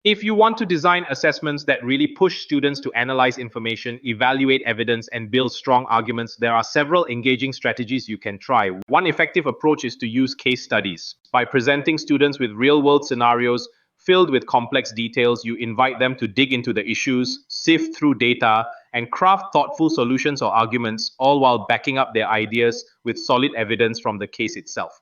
If you want to design assessments that really push students to analyze information, evaluate evidence, and build strong arguments, there are several engaging strategies you can try. One effective approach is to use case studies. By presenting students with real-world scenarios filled with complex details, you invite them to dig into the issues, sift through data, and craft thoughtful solutions or arguments, all while backing up their ideas with solid evidence from the case itself.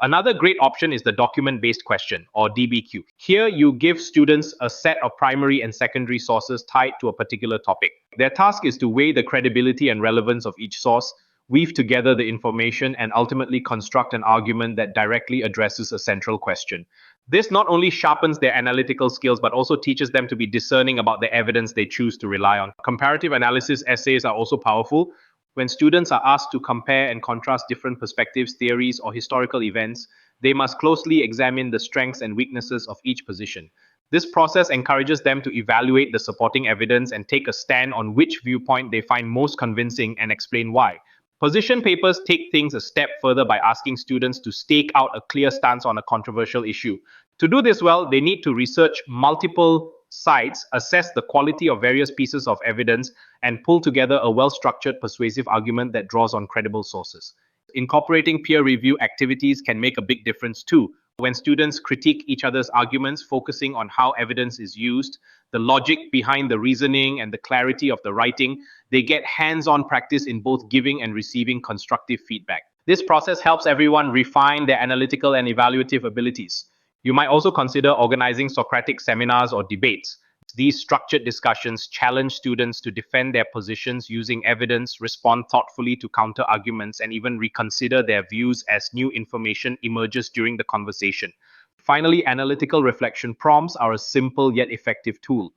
Another great option is the document-based question, or DBQ. Here, you give students a set of primary and secondary sources tied to a particular topic. Their task is to weigh the credibility and relevance of each source, weave together the information, and ultimately construct an argument that directly addresses a central question. This not only sharpens their analytical skills, but also teaches them to be discerning about the evidence they choose to rely on. Comparative analysis essays are also powerful. When students are asked to compare and contrast different perspectives, theories, or historical events, they must closely examine the strengths and weaknesses of each position. This process encourages them to evaluate the supporting evidence and take a stand on which viewpoint they find most convincing and explain why. Position papers take things a step further by asking students to stake out a clear stance on a controversial issue. To do this well, they need to research multiple sites, assess the quality of various pieces of evidence, and pull together a well-structured, persuasive argument that draws on credible sources. Incorporating peer review activities can make a big difference too. When students critique each other's arguments, focusing on how evidence is used, the logic behind the reasoning, and the clarity of the writing, they get hands-on practice in both giving and receiving constructive feedback. This process helps everyone refine their analytical and evaluative abilities. You might also consider organizing Socratic seminars or debates. These structured discussions challenge students to defend their positions using evidence, respond thoughtfully to counter arguments, and even reconsider their views as new information emerges during the conversation. Finally, analytical reflection prompts are a simple yet effective tool.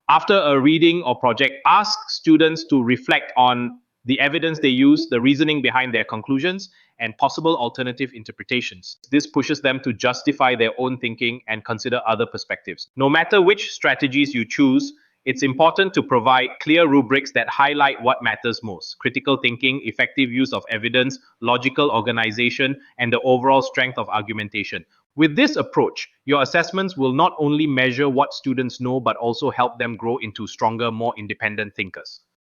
After a reading or project, ask students to reflect on the evidence they use, the reasoning behind their conclusions, and possible alternative interpretations. This pushes them to justify their own thinking and consider other perspectives. No matter which strategies you choose, it's important to provide clear rubrics that highlight what matters most: critical thinking, effective use of evidence, logical organization, and the overall strength of argumentation. With this approach, your assessments will not only measure what students know, but also help them grow into stronger, more independent thinkers.